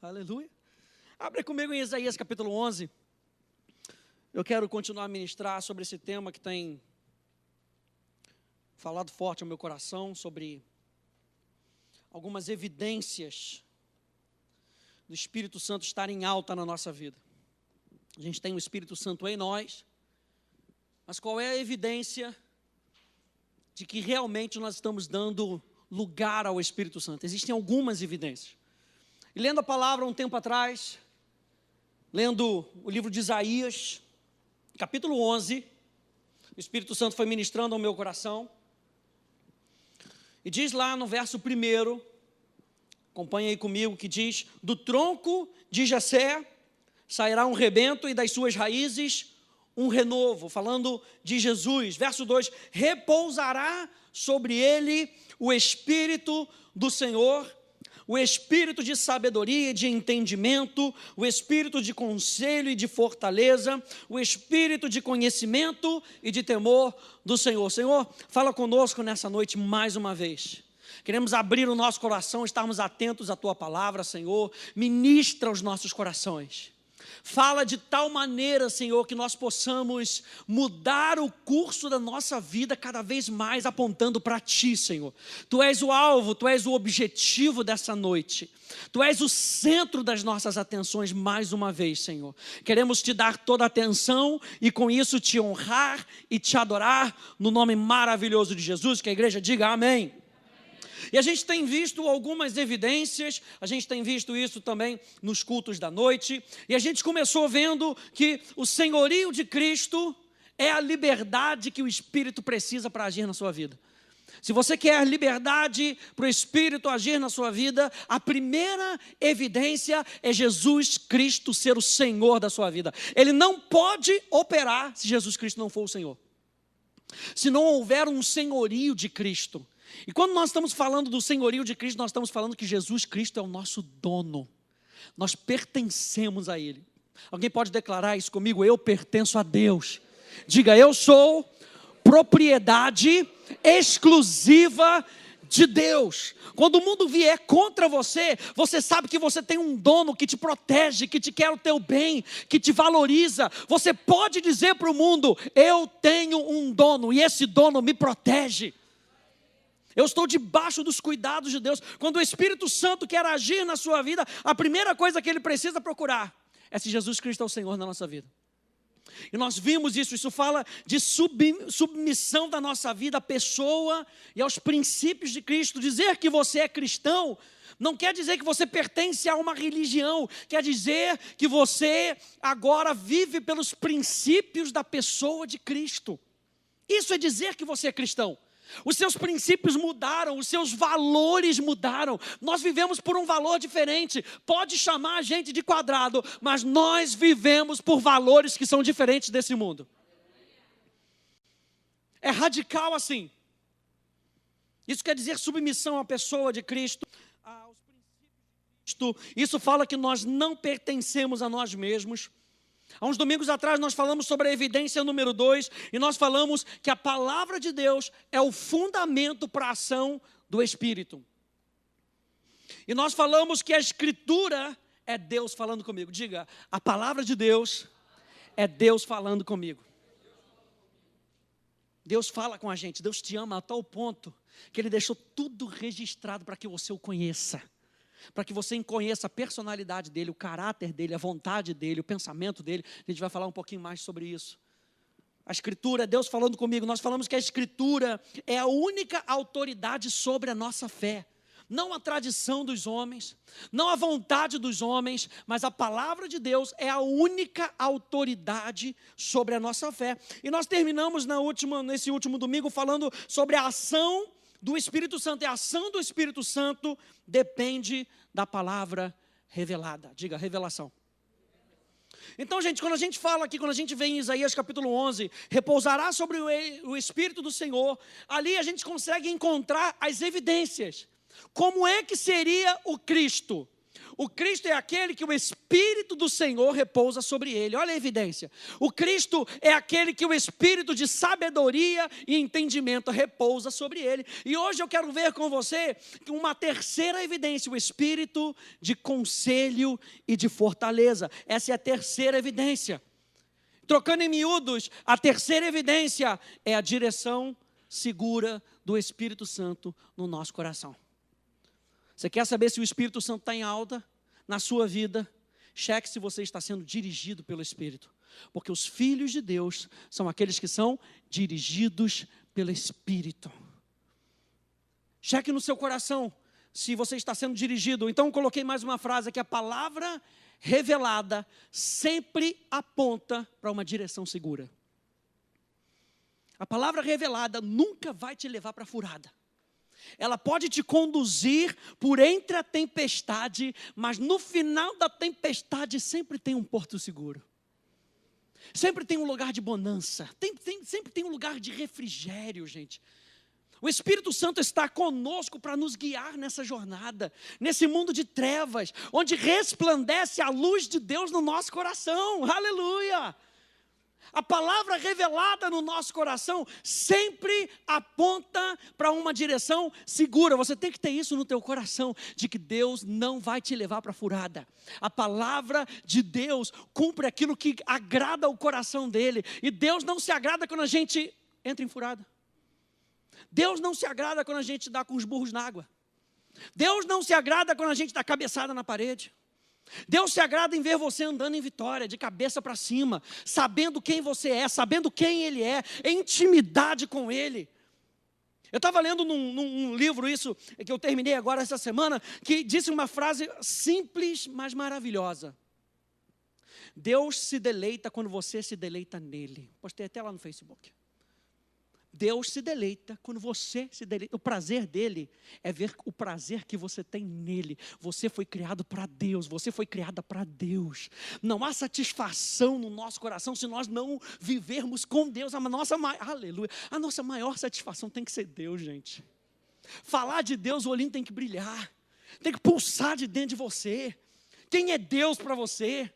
Aleluia. Abre comigo em Isaías capítulo 11. Eu quero continuar a ministrar sobre esse tema que tem falado forte ao meu coração, sobre algumas evidências do Espírito Santo estar em alta na nossa vida. A gente tem o Espírito Santo em nós, mas qual é a evidência de que realmente nós estamos dando lugar ao Espírito Santo? Existem algumas evidências. E lendo a palavra um tempo atrás, lendo o livro de Isaías, capítulo 11, o Espírito Santo foi ministrando ao meu coração, e diz lá no verso 1, acompanha aí comigo, que diz: do tronco de Jessé sairá um rebento, e das suas raízes um renovo, falando de Jesus. Verso 2, repousará sobre ele o Espírito do Senhor, o Espírito de sabedoria e de entendimento, o Espírito de conselho e de fortaleza, o Espírito de conhecimento e de temor do Senhor. Senhor, fala conosco nessa noite mais uma vez. Queremos abrir o nosso coração, estarmos atentos à Tua palavra, Senhor. Ministra os nossos corações. Fala de tal maneira, Senhor, que nós possamos mudar o curso da nossa vida cada vez mais apontando para Ti, Senhor. Tu és o alvo, Tu és o objetivo dessa noite. Tu és o centro das nossas atenções mais uma vez, Senhor. Queremos Te dar toda a atenção e com isso Te honrar e Te adorar no nome maravilhoso de Jesus. Que a igreja diga amém. E a gente tem visto algumas evidências, a gente tem visto isso também nos cultos da noite, e a gente começou vendo que o senhorio de Cristo é a liberdade que o Espírito precisa para agir na sua vida. Se você quer liberdade para o Espírito agir na sua vida, a primeira evidência é Jesus Cristo ser o Senhor da sua vida. Ele não pode operar se Jesus Cristo não for o Senhor. Se não houver um senhorio de Cristo. E quando nós estamos falando do senhorio de Cristo, nós estamos falando que Jesus Cristo é o nosso dono. Nós pertencemos a Ele. Alguém pode declarar isso comigo? Eu pertenço a Deus. Diga, eu sou propriedade exclusiva de Deus. Quando o mundo vier contra você, você sabe que você tem um dono que te protege, que te quer o teu bem, que te valoriza. Você pode dizer para o mundo, eu tenho um dono e esse dono me protege. Eu estou debaixo dos cuidados de Deus. Quando o Espírito Santo quer agir na sua vida, a primeira coisa que Ele precisa procurar é se Jesus Cristo é o Senhor na nossa vida. E nós vimos isso fala de submissão da nossa vida à pessoa e aos princípios de Cristo. Dizer que você é cristão não quer dizer que você pertence a uma religião, quer dizer que você agora vive pelos princípios da pessoa de Cristo. Isso é dizer que você é cristão. Os seus princípios mudaram, os seus valores mudaram. Nós vivemos por um valor diferente. Pode chamar a gente de quadrado, mas nós vivemos por valores que são diferentes desse mundo. É radical assim. Isso quer dizer submissão à pessoa de Cristo, aos princípios de Cristo. Isso fala que nós não pertencemos a nós mesmos. Há uns domingos atrás nós falamos sobre a evidência número 2 e nós falamos que a palavra de Deus é o fundamento para a ação do Espírito. E nós falamos que a Escritura é Deus falando comigo. Diga, a palavra de Deus é Deus falando comigo. Deus fala com a gente, Deus te ama a tal ponto que Ele deixou tudo registrado para que você o conheça. Para que você conheça a personalidade dele, o caráter dele, a vontade dele, o pensamento dele. A gente vai falar um pouquinho mais sobre isso. A Escritura é Deus falando comigo. Nós falamos que a Escritura é a única autoridade sobre a nossa fé. Não a tradição dos homens, não a vontade dos homens, mas a palavra de Deus é a única autoridade sobre a nossa fé. E nós terminamos nesse último domingo falando sobre a ação do Espírito Santo. E a ação do Espírito Santo depende da palavra revelada. Diga, revelação. Então, gente, quando a gente fala aqui, quando a gente vê em Isaías capítulo 11, repousará sobre o Espírito do Senhor, ali a gente consegue encontrar as evidências. Como é que seria o Cristo? O Cristo é aquele que o Espírito do Senhor repousa sobre ele. Olha a evidência. O Cristo é aquele que o Espírito de sabedoria e entendimento repousa sobre ele. E hoje eu quero ver com você uma terceira evidência, o Espírito de conselho e de fortaleza. Essa é a terceira evidência. Trocando em miúdos, a terceira evidência é a direção segura do Espírito Santo no nosso coração. Você quer saber se o Espírito Santo está em alta na sua vida? Cheque se você está sendo dirigido pelo Espírito. Porque os filhos de Deus são aqueles que são dirigidos pelo Espírito. Cheque no seu coração se você está sendo dirigido. Então, coloquei mais uma frase aqui. A palavra revelada sempre aponta para uma direção segura. A palavra revelada nunca vai te levar para a furada. Ela pode te conduzir por entre a tempestade, mas no final da tempestade sempre tem um porto seguro. Sempre tem um lugar de bonança, sempre tem um lugar de refrigério, gente. O Espírito Santo está conosco para nos guiar nessa jornada, nesse mundo de trevas, onde resplandece a luz de Deus no nosso coração. Aleluia! A palavra revelada no nosso coração sempre aponta para uma direção segura. Você tem que ter isso no teu coração, de que Deus não vai te levar para a furada. A palavra de Deus cumpre aquilo que agrada o coração dele. E Deus não se agrada quando a gente entra em furada. Deus não se agrada quando a gente dá com os burros na água. Deus não se agrada quando a gente dá cabeçada na parede. Deus se agrada em ver você andando em vitória, de cabeça para cima, sabendo quem você é, sabendo quem Ele é, em intimidade com Ele. Eu estava lendo num livro isso, que eu terminei agora essa semana, que disse uma frase simples, mas maravilhosa. Deus se deleita quando você se deleita nele. Postei até lá no Facebook. Deus se deleita quando você se deleita. O prazer dele é ver o prazer que você tem nele. Você foi criado para Deus, você foi criada para Deus. Não há satisfação no nosso coração se nós não vivermos com Deus. Aleluia. A nossa maior satisfação tem que ser Deus, gente. Falar de Deus, o olhinho tem que brilhar. Tem que pulsar de dentro de você. Quem é Deus para você?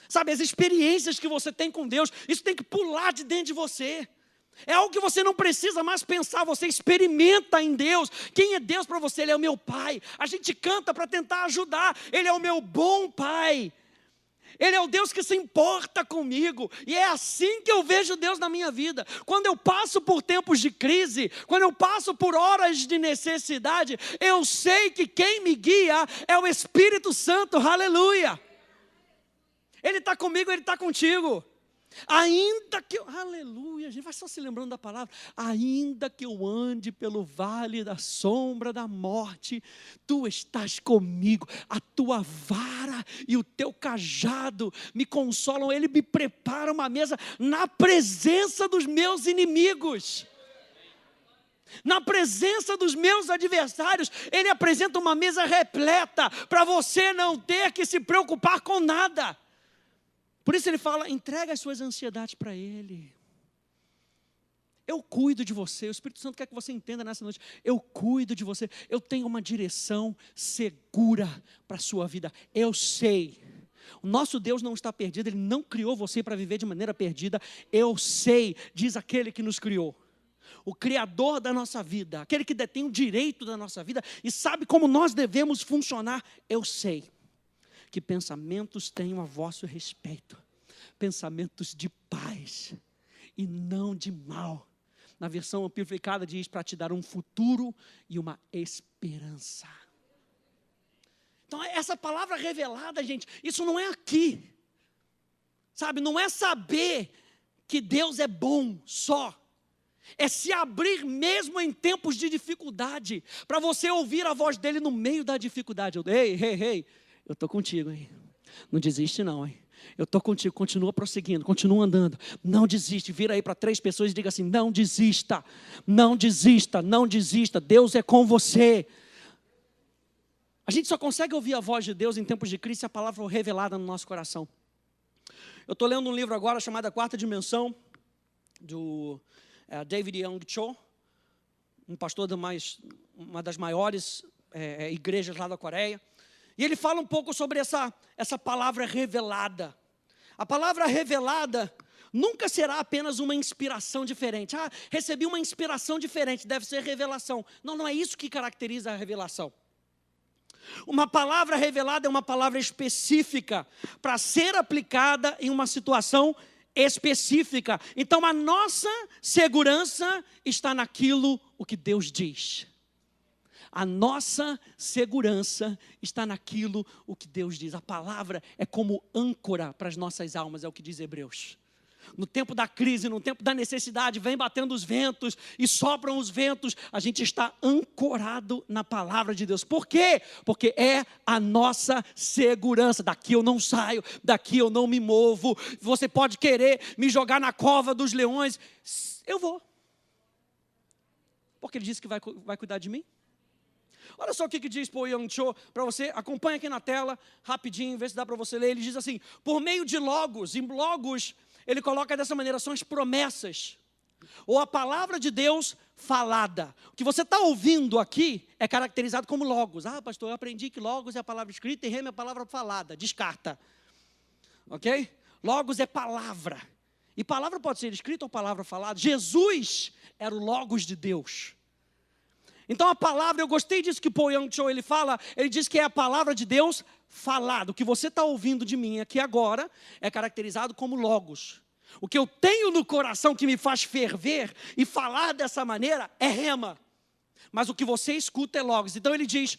Sabe, as experiências que você tem com Deus, isso tem que pular de dentro de você. É algo que você não precisa mais pensar, você experimenta em Deus. Quem é Deus para você? Ele é o meu Pai. A gente canta para tentar ajudar. Ele é o meu bom Pai. Ele é o Deus que se importa comigo. E é assim que eu vejo Deus na minha vida. Quando eu passo por tempos de crise, quando eu passo por horas de necessidade, eu sei que quem me guia é o Espírito Santo. Aleluia. Ele está comigo, Ele está contigo. Ainda que eu, aleluia, a gente vai só se lembrando da palavra. Ainda que eu ande pelo vale da sombra da morte, tu estás comigo. A tua vara e o teu cajado me consolam. Ele me prepara uma mesa na presença dos meus inimigos. Na presença dos meus adversários, Ele apresenta uma mesa repleta para você não ter que se preocupar com nada. Por isso Ele fala, entrega as suas ansiedades para Ele. Eu cuido de você. O Espírito Santo quer que você entenda nessa noite. Eu cuido de você. Eu tenho uma direção segura para a sua vida. Eu sei. O nosso Deus não está perdido. Ele não criou você para viver de maneira perdida. Eu sei, diz aquele que nos criou. O Criador da nossa vida. Aquele que detém o direito da nossa vida e sabe como nós devemos funcionar. Eu sei que pensamentos tenham a vosso respeito, pensamentos de paz e não de mal. Na versão amplificada diz para te dar um futuro e uma esperança. Então essa palavra revelada, gente, isso não é aqui, sabe, não é saber que Deus é bom só. É se abrir mesmo em tempos de dificuldade, para você ouvir a voz dele no meio da dificuldade. Ei, eu estou contigo, hein? Não desiste não, hein? Eu estou contigo, continua prosseguindo, continua andando. Não desiste, vira aí para 3 pessoas e diga assim, não desista, não desista, não desista. Deus é com você. A gente só consegue ouvir a voz de Deus em tempos de crise se a palavra for revelada no nosso coração. Eu estou lendo um livro agora chamado A Quarta Dimensão, do David Young Cho, um pastor de uma das maiores igrejas lá da Coreia. E ele fala um pouco sobre essa palavra revelada. A palavra revelada nunca será apenas uma inspiração diferente. Ah, recebi uma inspiração diferente, deve ser revelação. Não, não é isso que caracteriza a revelação. Uma palavra revelada é uma palavra específica para ser aplicada em uma situação específica. Então a nossa segurança está naquilo o que Deus diz. A nossa segurança está naquilo o que Deus diz. A palavra é como âncora para as nossas almas, é o que diz Hebreus. No tempo da crise, no tempo da necessidade, vem batendo os ventos e sopram os ventos, a gente está ancorado na palavra de Deus. Por quê? Porque é a nossa segurança. Daqui eu não saio, daqui eu não me movo. Você pode querer me jogar na cova dos leões, eu vou. Porque ele disse que vai cuidar de mim. Olha só o que diz Paul Young Cho para você, acompanha aqui na tela, rapidinho, vê se dá para você ler. Ele diz assim, por meio de logos, em logos, ele coloca dessa maneira, são as promessas, ou a palavra de Deus falada. O que você está ouvindo aqui é caracterizado como logos. Ah, pastor, eu aprendi que logos é a palavra escrita e rema é a palavra falada, descarta. Ok? Logos é palavra, e palavra pode ser escrita ou palavra falada. Jesus era o logos de Deus. Então a palavra, eu gostei disso que Paul Young Cho ele fala, ele diz que é a palavra de Deus falada. O que você está ouvindo de mim aqui agora é caracterizado como logos. O que eu tenho no coração que me faz ferver e falar dessa maneira é rema. Mas o que você escuta é logos. Então ele diz,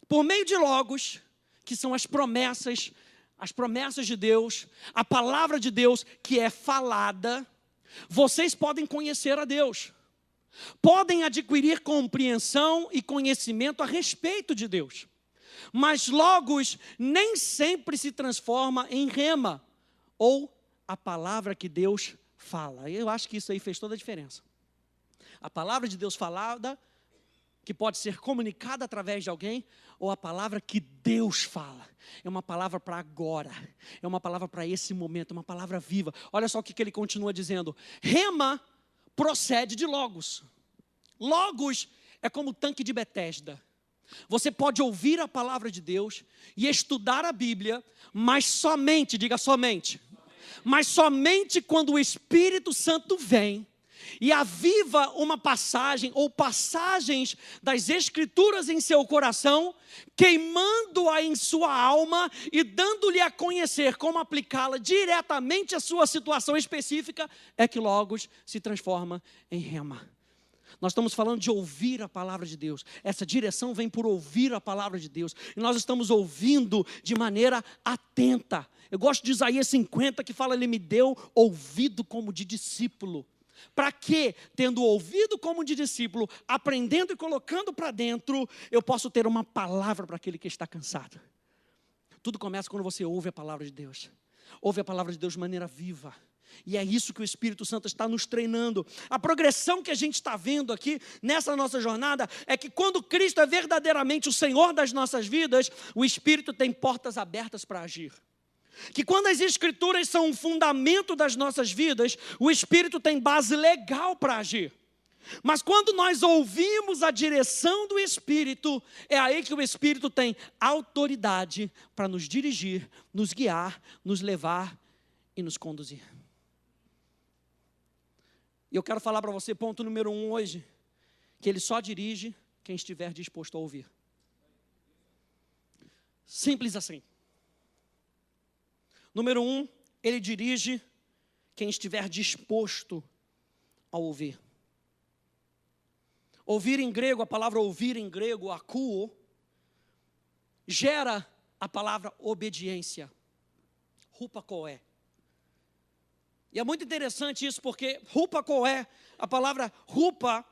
por meio de logos, que são as promessas de Deus, a palavra de Deus que é falada, vocês podem conhecer a Deus. Podem adquirir compreensão e conhecimento a respeito de Deus. Mas logos nem sempre se transforma em rema, ou a palavra que Deus fala. Eu acho que isso aí fez toda a diferença. A palavra de Deus falada, que pode ser comunicada através de alguém, ou a palavra que Deus fala. É uma palavra para agora, é uma palavra para esse momento, é uma palavra viva. Olha só o que ele continua dizendo. Rema procede de logos. Logos é como o tanque de Betesda. Você pode ouvir a palavra de Deus e estudar a Bíblia, mas somente, diga somente, mas somente quando o Espírito Santo vem e aviva uma passagem ou passagens das Escrituras em seu coração, queimando-a em sua alma e dando-lhe a conhecer como aplicá-la diretamente à sua situação específica, é que logos se transforma em rema. Nós estamos falando de ouvir a palavra de Deus. Essa direção vem por ouvir a palavra de Deus. E nós estamos ouvindo de maneira atenta. Eu gosto de Isaías 50, que fala, ele me deu ouvido como de discípulo. Para que, tendo ouvido como de discípulo, aprendendo e colocando para dentro, eu posso ter uma palavra para aquele que está cansado. Tudo começa quando você ouve a palavra de Deus. Ouve a palavra de Deus de maneira viva. E é isso que o Espírito Santo está nos treinando. A progressão que a gente está vendo aqui nessa nossa jornada é que quando Cristo é verdadeiramente o Senhor das nossas vidas, o Espírito tem portas abertas para agir. Que quando as Escrituras são um fundamento das nossas vidas, o Espírito tem base legal para agir. Mas quando nós ouvimos a direção do Espírito, é aí que o Espírito tem autoridade para nos dirigir, nos guiar, nos levar e nos conduzir. E eu quero falar para você, ponto número 1 hoje, que ele só dirige quem estiver disposto a ouvir. Simples assim. Número 1, ele dirige quem estiver disposto a ouvir. Ouvir em grego, a palavra ouvir em grego, akouo, gera a palavra obediência, hupakoé. E é muito interessante isso, porque hupakoé, a palavra hupa,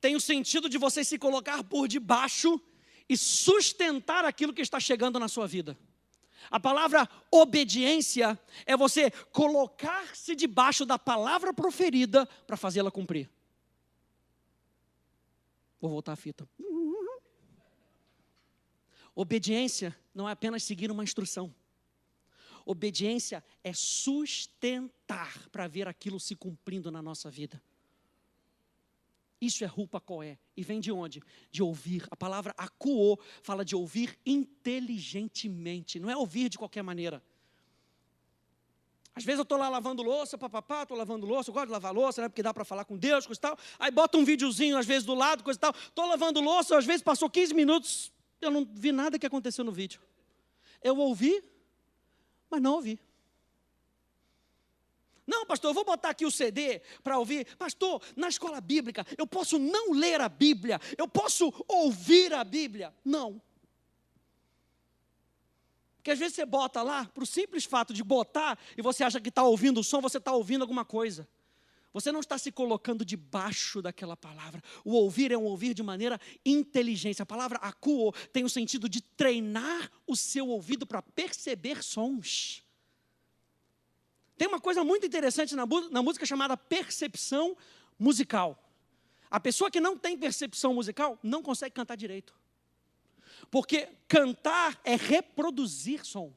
tem o sentido de você se colocar por debaixo e sustentar aquilo que está chegando na sua vida. A palavra obediência é você colocar-se debaixo da palavra proferida para fazê-la cumprir. Vou voltar a fita. Obediência não é apenas seguir uma instrução. Obediência é sustentar para ver aquilo se cumprindo na nossa vida. Isso é rupacoé. E vem de onde? De ouvir. A palavra akuo fala de ouvir inteligentemente. Não é ouvir de qualquer maneira. Às vezes eu estou lá lavando louça, papapá, estou lavando louça, eu gosto de lavar louça, né, porque dá para falar com Deus, coisa e tal. Aí bota um videozinho, às vezes, do lado, coisa e tal. Estou lavando louça, às vezes passou 15 minutos, eu não vi nada que aconteceu no vídeo. Eu ouvi, mas não ouvi. Não, pastor, eu vou botar aqui o CD para ouvir. Pastor, na escola bíblica, eu posso não ler a Bíblia, eu posso ouvir a Bíblia. Não. Porque às vezes você bota lá, para o simples fato de botar, e você acha que está ouvindo o som, você está ouvindo alguma coisa. Você não está se colocando debaixo daquela palavra. O ouvir é um ouvir de maneira inteligente. A palavra akuo tem o sentido de treinar o seu ouvido para perceber sons. Tem uma coisa muito interessante na música chamada percepção musical. A pessoa que não tem percepção musical não consegue cantar direito. Porque cantar é reproduzir som.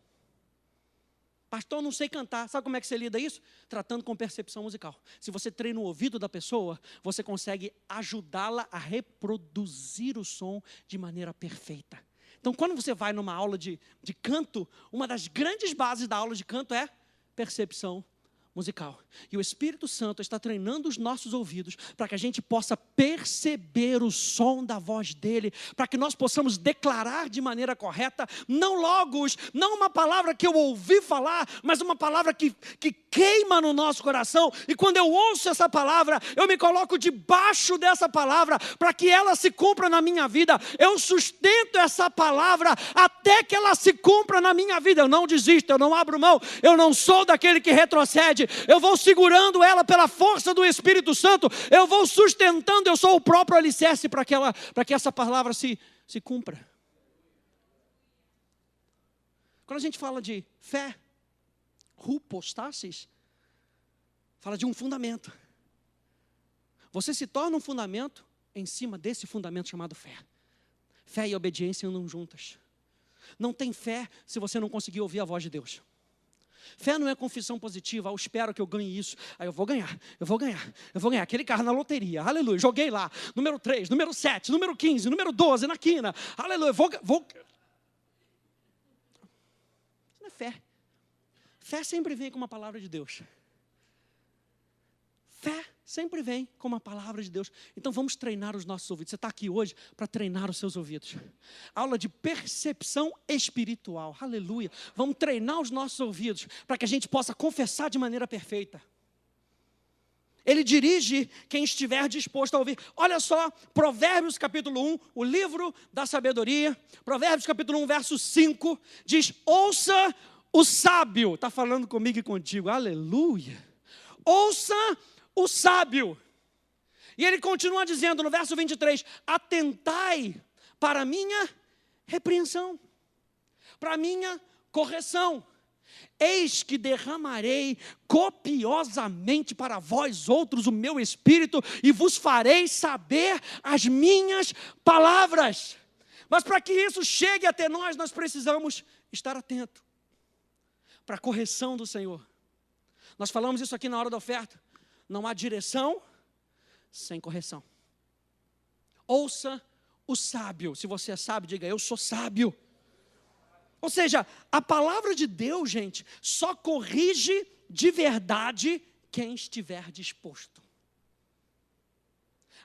Pastor, eu não sei cantar. Sabe como é que você lida isso? Tratando com percepção musical. Se você treina o ouvido da pessoa, você consegue ajudá-la a reproduzir o som de maneira perfeita. Então, quando você vai numa aula de canto, uma das grandes bases da aula de canto é percepção musical. E o Espírito Santo está treinando os nossos ouvidos para que a gente possa perceber o som da voz dele, para que nós possamos declarar de maneira correta, não logos, não uma palavra que eu ouvi falar, mas uma palavra que queima no nosso coração. E quando eu ouço essa palavra, eu me coloco debaixo dessa palavra para que ela se cumpra na minha vida. Eu sustento essa palavra até que ela se cumpra na minha vida. Eu não desisto, eu não abro mão, eu não sou daquele que retrocede. Eu vou segurando ela pela força do Espírito Santo, eu vou sustentando, eu sou o próprio alicerce para que essa palavra se cumpra. Quando a gente fala de fé, hupostasis, fala de um fundamento. Você se torna um fundamento em cima desse fundamento chamado fé. Fé e obediência andam juntas. Não tem fé se você não conseguir ouvir a voz de Deus. Fé não é confissão positiva, eu espero que eu ganhe isso, aí eu vou ganhar, aquele carro na loteria, aleluia, joguei lá, número 3, número 7, número 15, número 12, na quina, aleluia, vou... Isso não é fé. Fé sempre vem com uma palavra de Deus. Fé sempre vem com uma palavra de Deus. Então vamos treinar os nossos ouvidos. Você está aqui hoje para treinar os seus ouvidos. Aula de percepção espiritual. Aleluia. Vamos treinar os nossos ouvidos para que a gente possa confessar de maneira perfeita. Ele dirige quem estiver disposto a ouvir. Olha só, Provérbios capítulo 1, o livro da sabedoria. Provérbios capítulo 1, verso 5, diz: ouça o sábio. Está falando comigo e contigo. Aleluia. Ouça o sábio. E ele continua dizendo no verso 23, atentai para a minha repreensão, para a minha correção. Eis que derramarei copiosamente para vós outros o meu espírito e vos farei saber as minhas palavras. Mas para que isso chegue até nós, nós precisamos estar atentos para a correção do Senhor. Nós falamos isso aqui na hora da oferta. Não há direção sem correção. Ouça o sábio. Se você é sábio, diga: eu sou sábio. Ou seja, a palavra de Deus, gente, só corrige de verdade quem estiver disposto.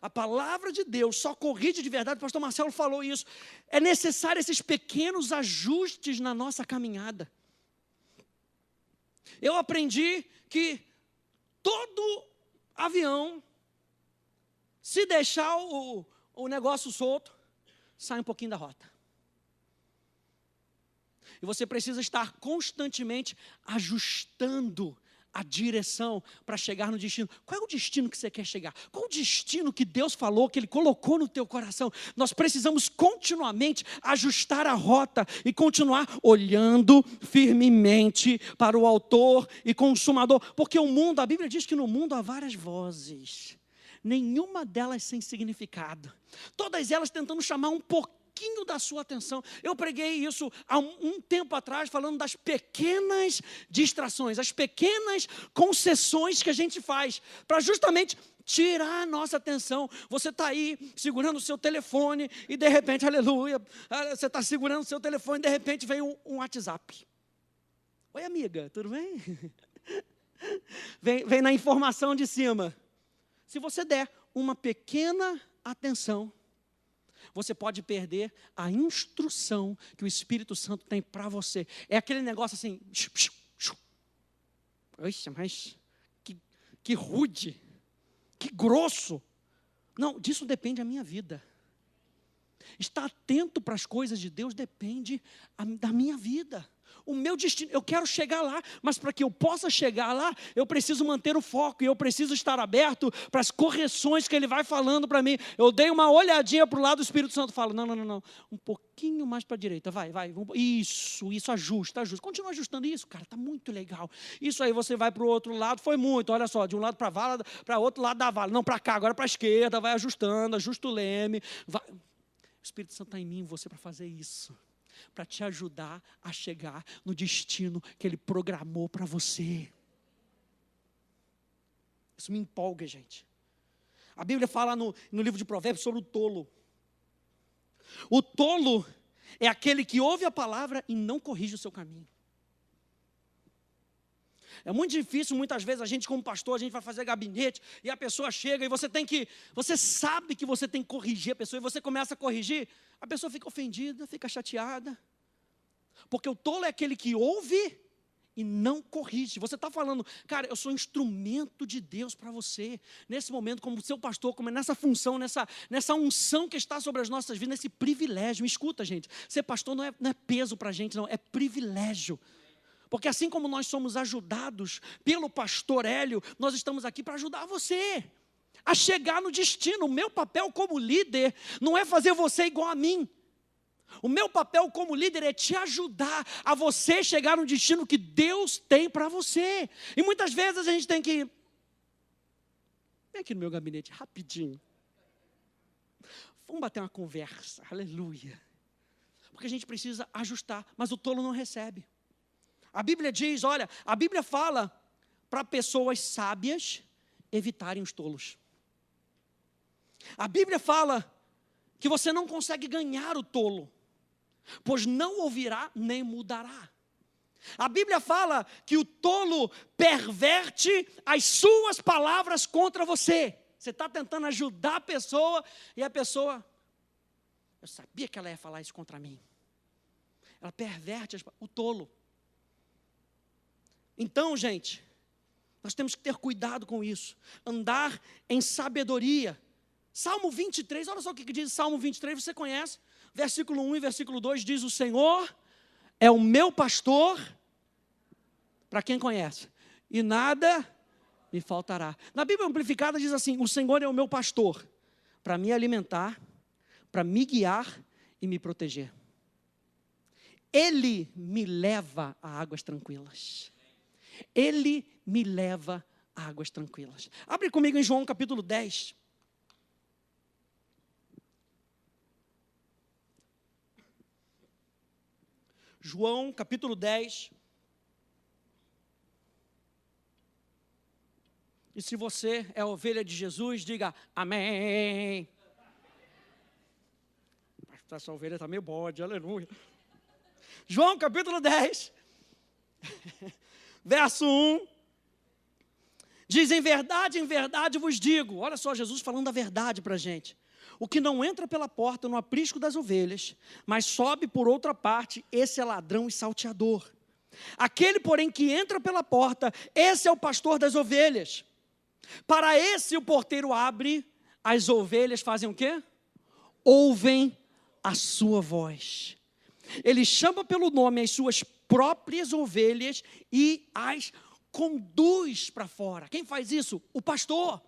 A palavra de Deus só corrige de verdade, o pastor Marcelo falou isso. É necessário esses pequenos ajustes na nossa caminhada. Eu aprendi que todo avião, se deixar o negócio solto, sai um pouquinho da rota. E você precisa estar constantemente ajustando a direção para chegar no destino. Qual é o destino que você quer chegar? Qual o destino que Deus falou, que Ele colocou no teu coração? Nós precisamos continuamente ajustar a rota e continuar olhando firmemente para o autor e consumador. Porque o mundo, a Bíblia diz que no mundo há várias vozes, nenhuma delas sem significado. Todas elas tentando chamar um pouquinho da sua atenção. Eu preguei isso há um tempo atrás, falando das pequenas distrações, as pequenas concessões que a gente faz, para justamente tirar a nossa atenção. Você está aí segurando o seu telefone e de repente, aleluia, você está segurando o seu telefone e de repente vem um WhatsApp. Oi, amiga, tudo bem? Vem na informação de cima. Se você der uma pequena atenção, você pode perder a instrução que o Espírito Santo tem para você. É aquele negócio assim, Oxe, mas que rude, que grosso. Não, disso depende a minha vida. Estar atento para as coisas de Deus depende da minha vida. O meu destino, eu quero chegar lá, mas para que eu possa chegar lá, eu preciso manter o foco, e eu preciso estar aberto para as correções que Ele vai falando para mim. Eu dei uma olhadinha para o lado, o Espírito Santo fala, não, um pouquinho mais para a direita, vai, isso, ajusta, continua ajustando isso, cara, está muito legal. Isso aí você vai para o outro lado, foi muito, olha só, de um lado para a vala, para o outro lado da vala, não para cá, agora para a esquerda, vai ajustando, ajusta o leme, vai. O Espírito Santo está em mim, você para fazer isso. Para te ajudar a chegar no destino que Ele programou para você. Isso me empolga, gente. A Bíblia fala no livro de Provérbios sobre o tolo. O tolo é aquele que ouve a palavra e não corrige o seu caminho. É muito difícil, muitas vezes, a gente como pastor, a gente vai fazer gabinete, e a pessoa chega e você sabe que você tem que corrigir a pessoa, e você começa a corrigir, a pessoa fica ofendida, fica chateada, porque o tolo é aquele que ouve e não corrige. Você está falando, cara, eu sou instrumento de Deus para você, nesse momento, como seu pastor, como nessa função, nessa unção que está sobre as nossas vidas, nesse privilégio. Me escuta, gente, ser pastor não é peso para a gente, não, é privilégio. Porque assim como nós somos ajudados pelo pastor Hélio, nós estamos aqui para ajudar você a chegar no destino. O meu papel como líder não é fazer você igual a mim. O meu papel como líder é te ajudar a você chegar no destino que Deus tem para você. E muitas vezes a gente tem que... Vem aqui no meu gabinete, rapidinho. Vamos bater uma conversa, aleluia. Porque a gente precisa ajustar, mas o tolo não recebe. A Bíblia diz, olha, a Bíblia fala para pessoas sábias evitarem os tolos. A Bíblia fala que você não consegue ganhar o tolo, pois não ouvirá nem mudará. A Bíblia fala que o tolo perverte as suas palavras contra você. Você está tentando ajudar a pessoa e a pessoa, eu sabia que ela ia falar isso contra mim. Ela perverte o tolo. Então, gente, nós temos que ter cuidado com isso. Andar em sabedoria. Salmo 23, olha só o que diz Salmo 23, você conhece? Versículo 1 e versículo 2 diz, o Senhor é o meu pastor, para quem conhece, e nada me faltará. Na Bíblia Amplificada diz assim, o Senhor é o meu pastor, para me alimentar, para me guiar e me proteger. Ele me leva a águas tranquilas. Ele me leva a águas tranquilas. Abre comigo em João capítulo 10. João capítulo 10. E se você é a ovelha de Jesus, diga amém. Essa ovelha está meio bode, aleluia. João capítulo 10. Verso 1, diz, em verdade vos digo, olha só, Jesus falando a verdade para a gente, o que não entra pela porta no aprisco das ovelhas, mas sobe por outra parte, esse é ladrão e salteador. Aquele, porém, que entra pela porta, esse é o pastor das ovelhas. Para esse o porteiro abre, as ovelhas fazem o quê? Ouvem a sua voz. Ele chama pelo nome as suas próprias ovelhas e as conduz para fora. Quem faz isso? O pastor.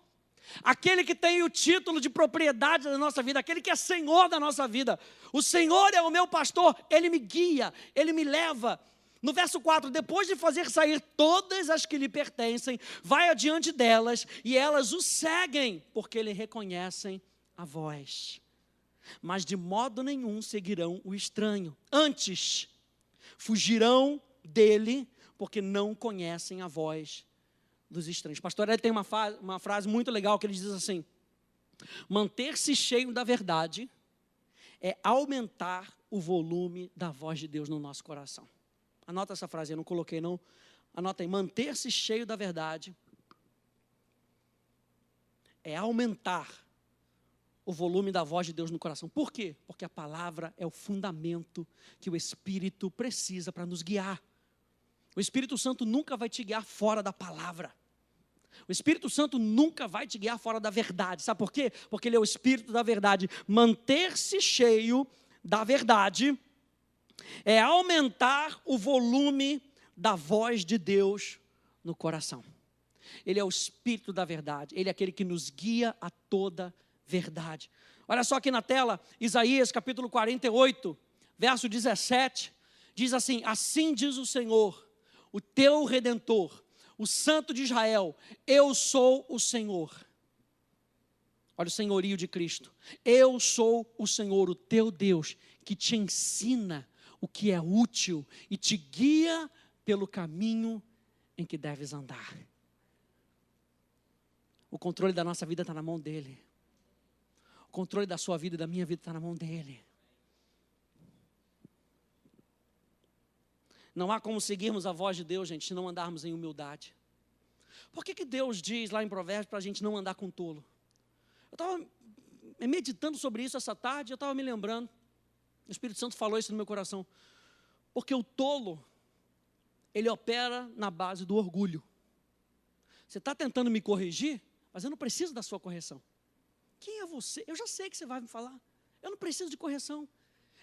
Aquele que tem o título de propriedade da nossa vida, aquele que é Senhor da nossa vida. O Senhor é o meu pastor, Ele me guia, Ele me leva. No verso 4, depois de fazer sair todas as que lhe pertencem, vai adiante delas e elas o seguem, porque lhe reconhecem a voz. Mas de modo nenhum seguirão o estranho. Antes, fugirão dele, porque não conhecem a voz dos estranhos. Pastor Hélio tem uma frase muito legal que ele diz assim: manter-se cheio da verdade é aumentar o volume da voz de Deus no nosso coração. Anota essa frase, eu não coloquei não. Anota aí, manter-se cheio da verdade é aumentar o volume da voz de Deus no coração. Por quê? Porque a palavra é o fundamento que o Espírito precisa para nos guiar. O Espírito Santo nunca vai te guiar fora da palavra. O Espírito Santo nunca vai te guiar fora da verdade. Sabe por quê? Porque Ele é o Espírito da verdade. Manter-se cheio da verdade é aumentar o volume da voz de Deus no coração. Ele é o Espírito da verdade. Ele é aquele que nos guia a toda verdade. Olha só aqui na tela, Isaías capítulo 48, verso 17, diz assim: assim diz o Senhor, o teu Redentor, o Santo de Israel, eu sou o Senhor. Olha o senhorio de Cristo. Eu sou o Senhor, o teu Deus, que te ensina o que é útil e te guia pelo caminho em que deves andar. O controle da nossa vida está na mão dEle. O controle da sua vida e da minha vida está na mão dEle. Não há como seguirmos a voz de Deus, gente, se não andarmos em humildade. Por que Deus diz lá em Provérbios para a gente não andar com tolo? Eu estava meditando sobre isso essa tarde, eu estava me lembrando. O Espírito Santo falou isso no meu coração. Porque o tolo, ele opera na base do orgulho. Você está tentando me corrigir, mas eu não preciso da sua correção. Quem é você? Eu já sei que você vai me falar. Eu não preciso de correção.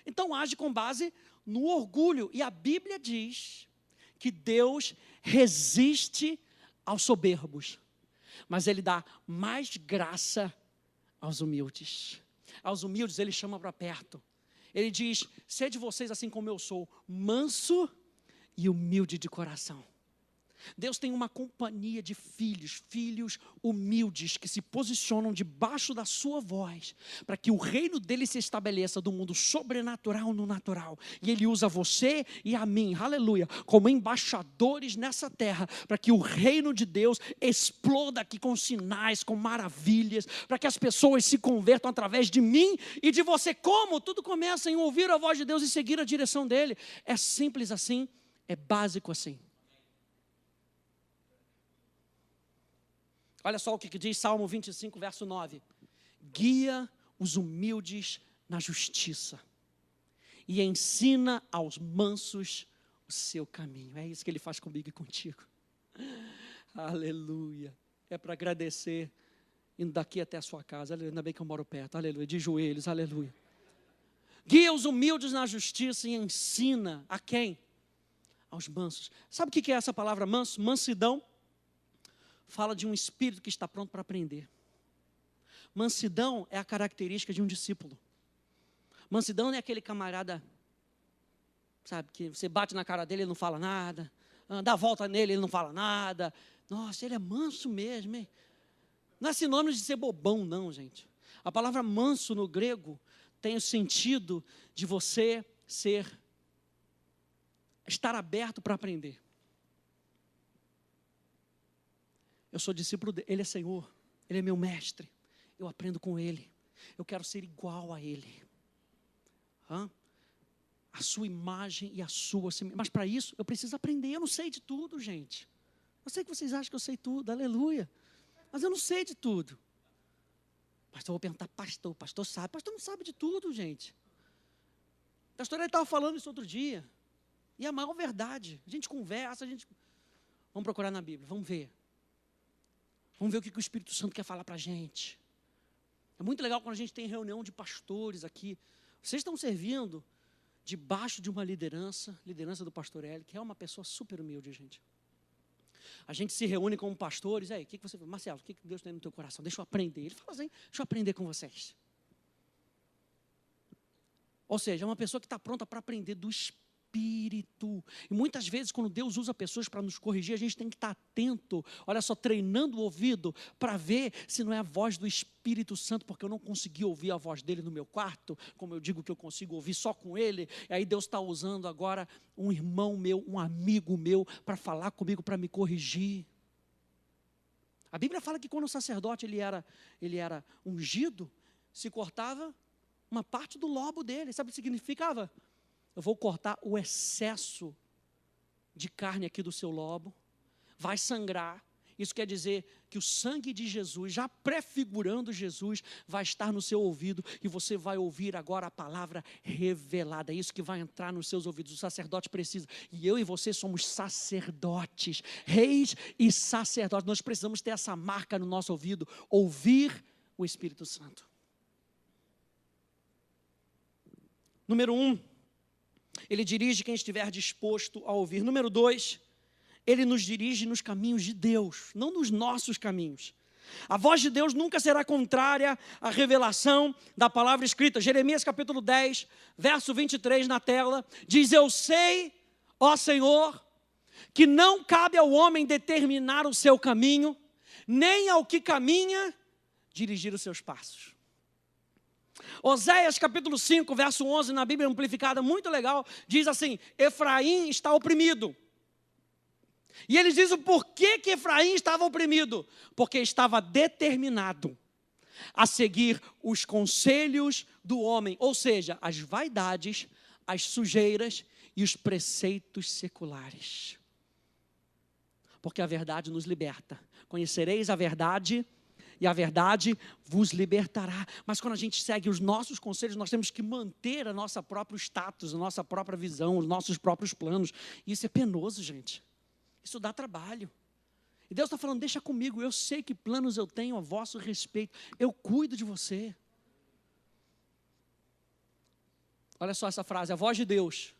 Então age com base no orgulho. E a Bíblia diz que Deus resiste aos soberbos, mas Ele dá mais graça aos humildes. Aos humildes Ele chama para perto. Ele diz: sede vocês assim como eu sou, manso e humilde de coração. Deus tem uma companhia de filhos humildes que se posicionam debaixo da sua voz, para que o reino dele se estabeleça do mundo sobrenatural no natural. E ele usa você e a mim, aleluia, como embaixadores nessa terra, para que o reino de Deus exploda aqui com sinais, com maravilhas, para que as pessoas se convertam através de mim e de você. Como? Tudo começa em ouvir a voz de Deus e seguir a direção dele. É simples assim, é básico assim. Olha só o que diz Salmo 25, verso 9. Guia os humildes na justiça e ensina aos mansos o seu caminho. É isso que Ele faz comigo e contigo. Aleluia. É para agradecer, indo daqui até a sua casa. Aleluia. Ainda bem que eu moro perto. Aleluia. De joelhos. Aleluia. Guia os humildes na justiça e ensina a quem? Aos mansos. Sabe o que é essa palavra manso? Mansidão fala de um espírito que está pronto para aprender. Mansidão é a característica de um discípulo. Mansidão não é aquele camarada, sabe, que você bate na cara dele, ele não fala nada, dá a volta nele, ele não fala nada. Nossa, ele é manso mesmo, hein? Não é sinônimo de ser bobão, não, gente. A palavra manso no grego tem o sentido de você estar aberto para aprender. Eu sou discípulo dele, Ele é Senhor, Ele é meu mestre, eu aprendo com Ele, eu quero ser igual a Ele. A sua imagem e a sua, mas para isso eu preciso aprender. Eu não sei de tudo, gente. Eu sei que vocês acham que eu sei tudo, aleluia, mas eu não sei de tudo. Pastor, eu vou perguntar, pastor sabe, pastor não sabe de tudo, gente. O pastor ele estava falando isso outro dia, e é a maior verdade. A gente conversa, vamos procurar na Bíblia, vamos ver o que o Espírito Santo quer falar para a gente. É muito legal quando a gente tem reunião de pastores aqui. Vocês estão servindo debaixo de uma liderança do pastor Hélio, que é uma pessoa super humilde, gente. A gente se reúne como pastores, aí, Marcelo, o que Deus tem no teu coração? Deixa eu aprender. Ele fala assim, deixa eu aprender com vocês. Ou seja, é uma pessoa que está pronta para aprender do Espírito. E muitas vezes, quando Deus usa pessoas para nos corrigir, a gente tem que estar atento, olha só, treinando o ouvido, para ver se não é a voz do Espírito Santo, porque eu não consegui ouvir a voz dele no meu quarto, como eu digo que eu consigo ouvir só com ele, e aí Deus está usando agora um irmão meu, um amigo meu, para falar comigo, para me corrigir. A Bíblia fala que quando o sacerdote ele era ungido, se cortava uma parte do lobo dele. Sabe o que significava? Eu vou cortar o excesso de carne aqui do seu lobo, vai sangrar. Isso quer dizer que o sangue de Jesus, já prefigurando Jesus, vai estar no seu ouvido e você vai ouvir agora a palavra revelada. É isso que vai entrar nos seus ouvidos. O sacerdote precisa. E eu e você somos sacerdotes, reis e sacerdotes. Nós precisamos ter essa marca no nosso ouvido, ouvir o Espírito Santo. Número 1, ele dirige quem estiver disposto a ouvir. Número 2, ele nos dirige nos caminhos de Deus, não nos nossos caminhos. A voz de Deus nunca será contrária à revelação da palavra escrita. Jeremias capítulo 10, verso 23 na tela, diz: eu sei, ó Senhor, que não cabe ao homem determinar o seu caminho, nem ao que caminha dirigir os seus passos. Oséias capítulo 5, verso 11, na Bíblia amplificada, muito legal, diz assim: Efraim está oprimido. E eles dizem o porquê que Efraim estava oprimido. Porque estava determinado a seguir os conselhos do homem, ou seja, as vaidades, as sujeiras e os preceitos seculares. Porque a verdade nos liberta. Conhecereis a verdade e a verdade vos libertará. Mas quando a gente segue os nossos conselhos, nós temos que manter a nossa próprio status, a nossa própria visão, os nossos próprios planos. E isso é penoso, gente. Isso dá trabalho. E Deus está falando: deixa comigo, eu sei que planos eu tenho a vosso respeito. Eu cuido de você. Olha só essa frase: a voz de Deus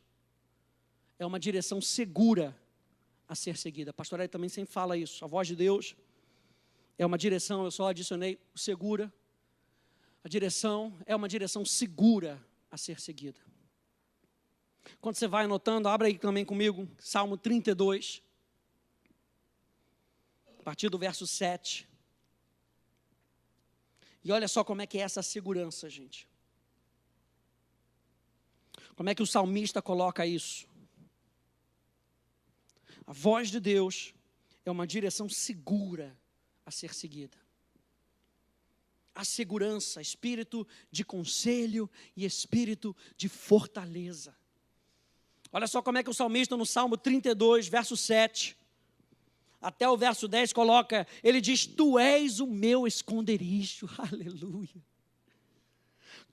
é uma direção segura a ser seguida. A pastora Ed também sempre fala isso. A voz de Deus é uma direção, eu só adicionei segura. A direção é uma direção segura a ser seguida. Quando você vai anotando, abra aí também comigo, Salmo 32. A partir do verso 7. E olha só como é que é essa segurança, gente. Como é que o salmista coloca isso? A voz de Deus é uma direção segura a ser seguida. A segurança, espírito de conselho e espírito de fortaleza. Olha só como é que o salmista no Salmo 32, verso 7, até o verso 10 coloca, ele diz: tu és o meu esconderijo, aleluia.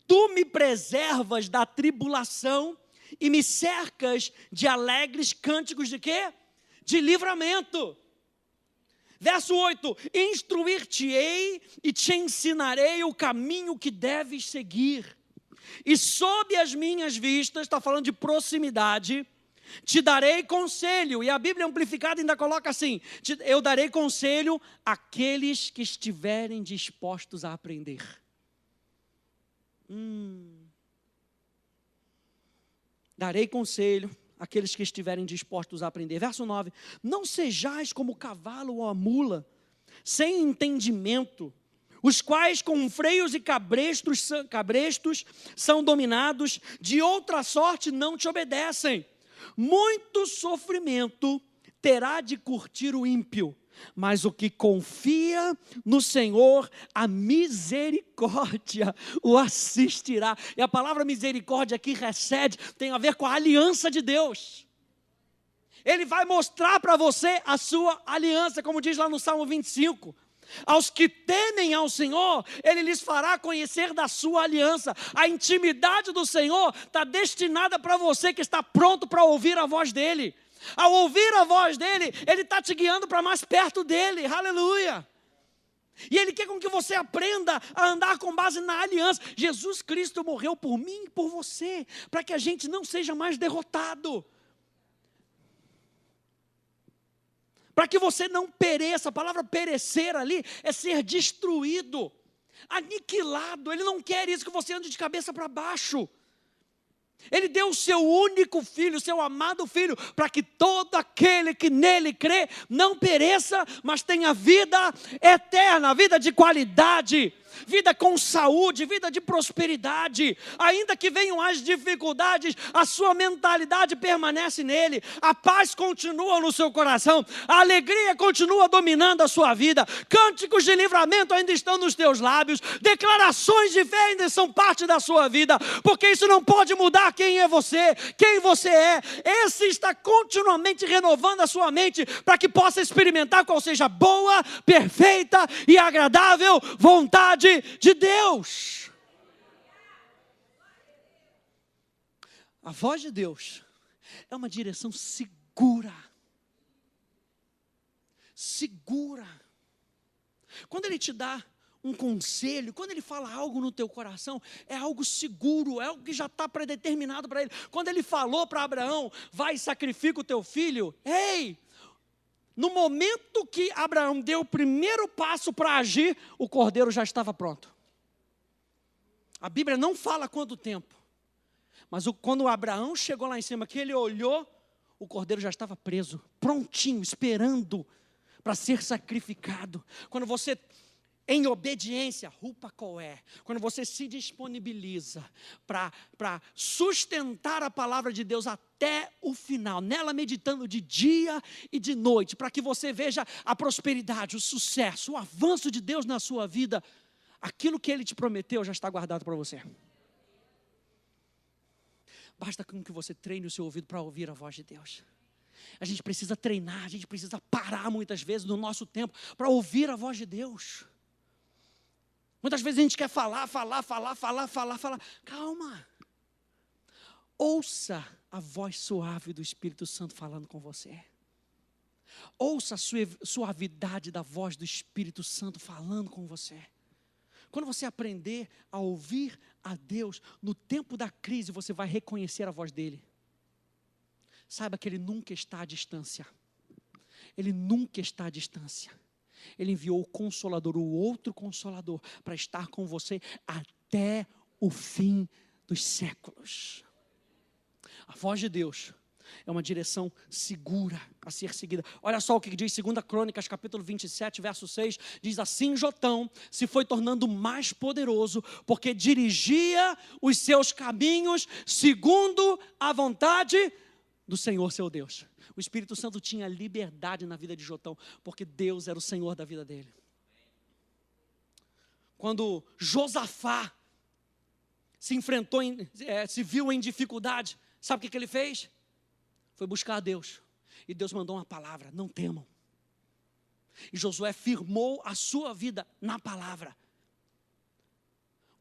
Tu me preservas da tribulação e me cercas de alegres cânticos de quê? De livramento. Verso 8, instruir-te-ei e te ensinarei o caminho que deves seguir. E sob as minhas vistas, está falando de proximidade, te darei conselho. E a Bíblia amplificada ainda coloca assim: eu darei conselho àqueles que estiverem dispostos a aprender. Darei conselho àqueles que estiverem dispostos a aprender. Verso 9, não sejais como o cavalo ou a mula, sem entendimento, os quais com freios e cabrestos são dominados, de outra sorte não te obedecem. Muito sofrimento terá de curtir o ímpio, mas o que confia no Senhor, a misericórdia o assistirá. E a palavra misericórdia aqui tem a ver com a aliança de Deus. Ele vai mostrar para você a sua aliança, como diz lá no Salmo 25. Aos que temem ao Senhor, Ele lhes fará conhecer da sua aliança. A intimidade do Senhor está destinada para você que está pronto para ouvir a voz dEle. Ao ouvir a voz dEle, Ele está te guiando para mais perto dEle, aleluia. E Ele quer com que você aprenda a andar com base na aliança. Jesus Cristo morreu por mim e por você, para que a gente não seja mais derrotado. Para que você não pereça. A palavra perecer ali é ser destruído, aniquilado. Ele não quer isso, que você ande de cabeça para baixo. Ele deu o seu único filho, o seu amado filho, para que todo aquele que nele crê não pereça, mas tenha vida eterna, vida de qualidade, vida com saúde, vida de prosperidade. Ainda que venham as dificuldades, a sua mentalidade permanece nele, a paz continua no seu coração, a alegria continua dominando a sua vida, cânticos de livramento ainda estão nos teus lábios, declarações de fé ainda são parte da sua vida, porque isso não pode mudar quem é você, quem você é. Esse está continuamente renovando a sua mente para que possa experimentar qual seja a boa, perfeita e agradável vontade de Deus. A voz de Deus é uma direção segura. Segura. Quando Ele te dá um conselho, quando Ele fala algo no teu coração, é algo seguro, é algo que já está predeterminado para Ele. Quando Ele falou para Abraão, vai e sacrifica o teu filho, ei, no momento que Abraão deu o primeiro passo para agir, o cordeiro já estava pronto. A Bíblia não fala quanto tempo, mas quando Abraão chegou lá em cima, que ele olhou, o cordeiro já estava preso, prontinho, esperando para ser sacrificado. Quando você, em obediência, quando você se disponibiliza para sustentar a palavra de Deus até o final, nela meditando de dia e de noite, para que você veja a prosperidade, o sucesso, o avanço de Deus na sua vida, aquilo que Ele te prometeu já está guardado para você. Basta com que você treine o seu ouvido para ouvir a voz de Deus. A gente precisa treinar, a gente precisa parar muitas vezes no nosso tempo para ouvir a voz de Deus. Muitas vezes a gente quer falar. Calma. Ouça a voz suave do Espírito Santo falando com você. Ouça a suavidade da voz do Espírito Santo falando com você. Quando você aprender a ouvir a Deus, no tempo da crise, você vai reconhecer a voz dEle. Saiba que Ele nunca está à distância. Ele nunca está à distância. Ele enviou o Consolador, o outro Consolador, para estar com você até o fim dos séculos. A voz de Deus é uma direção segura a ser seguida. Olha só o que diz 2 Crônicas, capítulo 27, verso 6. Diz assim: Jotão se foi tornando mais poderoso, porque dirigia os seus caminhos segundo a vontade do Senhor seu Deus. O Espírito Santo tinha liberdade na vida de Jotão, porque Deus era o Senhor da vida dele. Quando Josafá se viu em dificuldade, sabe o que ele fez? Foi buscar a Deus. E Deus mandou uma palavra: não temam. E Josué firmou a sua vida na palavra.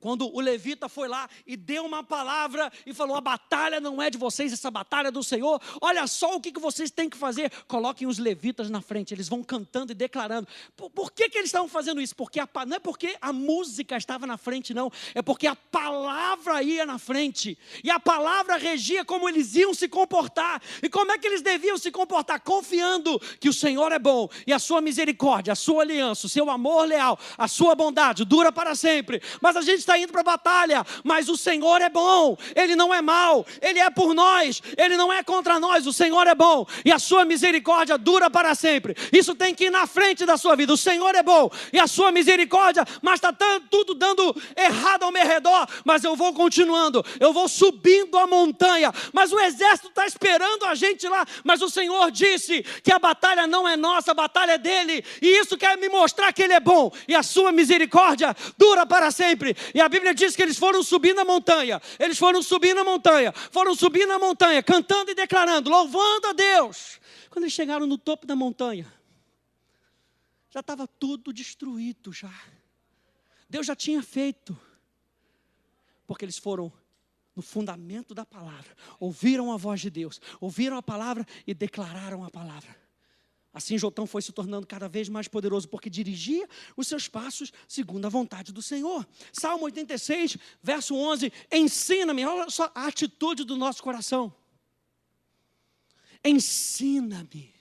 Quando o levita foi lá e deu uma palavra e falou: a batalha não é de vocês, essa batalha é do Senhor. Olha só o que vocês têm que fazer. Coloquem os levitas na frente, eles vão cantando e declarando. Por que eles estavam fazendo isso? Não é porque a música estava na frente, não. É porque a palavra ia na frente. E a palavra regia como eles iam se comportar. E como é que eles deviam se comportar? Confiando que o Senhor é bom e a sua misericórdia, a sua aliança, o seu amor leal, a sua bondade dura para sempre. Mas a gente está indo para a batalha, mas o Senhor é bom, Ele não é mau, Ele é por nós, Ele não é contra nós, o Senhor é bom, e a sua misericórdia dura para sempre. Isso tem que ir na frente da sua vida. O Senhor é bom, e a sua misericórdia, mas está tudo dando errado ao meu redor, mas eu vou continuando, eu vou subindo a montanha, mas o exército está esperando a gente lá, mas o Senhor disse que a batalha não é nossa, a batalha é dEle, e isso quer me mostrar que Ele é bom, e a sua misericórdia dura para sempre. E a Bíblia diz que eles foram subir na montanha, cantando e declarando, louvando a Deus. Quando eles chegaram no topo da montanha, já estava tudo destruído já. Deus já tinha feito, porque eles foram no fundamento da palavra, ouviram a voz de Deus, ouviram a palavra e declararam a palavra. Assim Jotão foi se tornando cada vez mais poderoso, porque dirigia os seus passos segundo a vontade do Senhor. Salmo 86, verso 11, ensina-me, olha só a atitude do nosso coração. Ensina-me.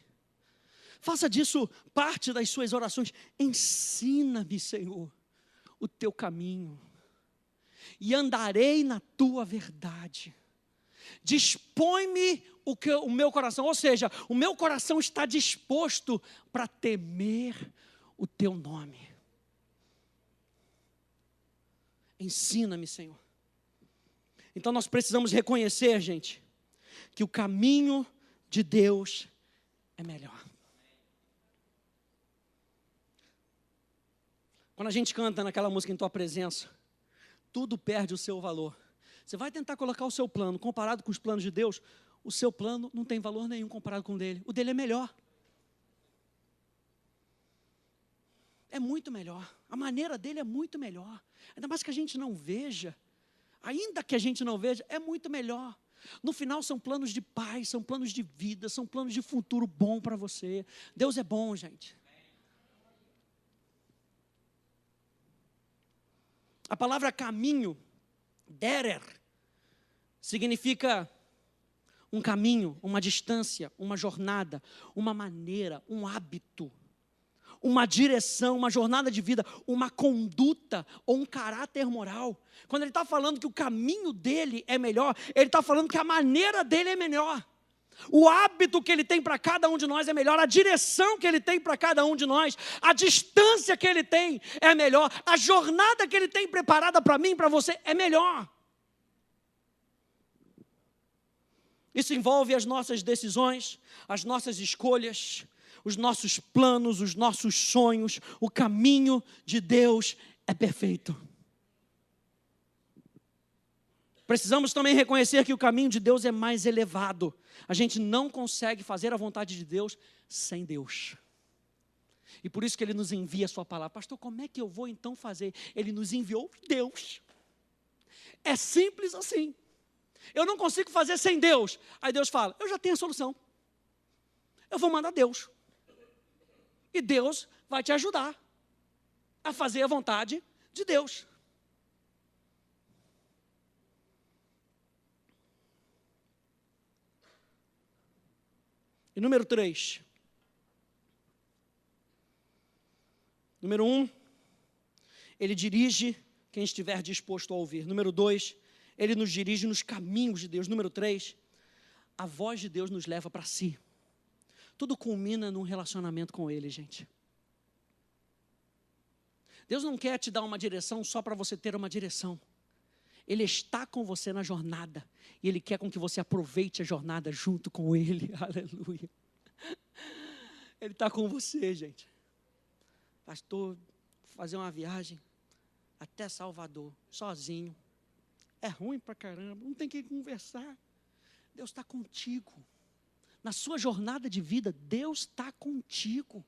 Faça disso parte das suas orações. Ensina-me, Senhor, o teu caminho, e andarei na tua verdade. Dispõe-me o meu coração, ou seja, o meu coração está disposto para temer o teu nome. Ensina-me, Senhor. Então nós precisamos reconhecer, gente, que o caminho de Deus é melhor. Quando a gente canta naquela música Em Tua Presença, tudo perde o seu valor. Você vai tentar colocar o seu plano comparado com os planos de Deus, o seu plano não tem valor nenhum comparado com o dele. O dele é melhor. É muito melhor. A maneira dele é muito melhor. Ainda mais que a gente não veja. Ainda que a gente não veja, é muito melhor. No final são planos de paz, são planos de vida, são planos de futuro bom para você. Deus é bom, gente. A palavra caminho, derer, significa um caminho, uma distância, uma jornada, uma maneira, um hábito, uma direção, uma jornada de vida, uma conduta ou um caráter moral. Quando ele está falando que o caminho dele é melhor, ele está falando que a maneira dele é melhor. O hábito que ele tem para cada um de nós é melhor, a direção que ele tem para cada um de nós, a distância que ele tem é melhor, a jornada que ele tem preparada para mim e para você é melhor. Isso envolve as nossas decisões, as nossas escolhas, os nossos planos, os nossos sonhos. O caminho de Deus é perfeito. Precisamos também reconhecer que o caminho de Deus é mais elevado. A gente não consegue fazer a vontade de Deus sem Deus. E por isso que Ele nos envia a sua palavra. Pastor, como é que eu vou então fazer? Ele nos enviou Deus. É simples assim. Eu não consigo fazer sem Deus. Aí Deus fala, eu já tenho a solução. Eu vou mandar Deus. E Deus vai te ajudar a fazer a vontade de Deus. E número 3. Número 1, Ele dirige quem estiver disposto a ouvir. Número 2, Ele nos dirige nos caminhos de Deus. Número 3, a voz de Deus nos leva para si. Tudo culmina num relacionamento com Ele, gente. Deus não quer te dar uma direção só para você ter uma direção. Ele está com você na jornada. E Ele quer com que você aproveite a jornada junto com Ele. Aleluia. Ele está com você, gente. Pastor, fazer uma viagem até Salvador, sozinho. É ruim pra caramba, não tem quem conversar. Deus está contigo. Na sua jornada de vida, Deus está contigo.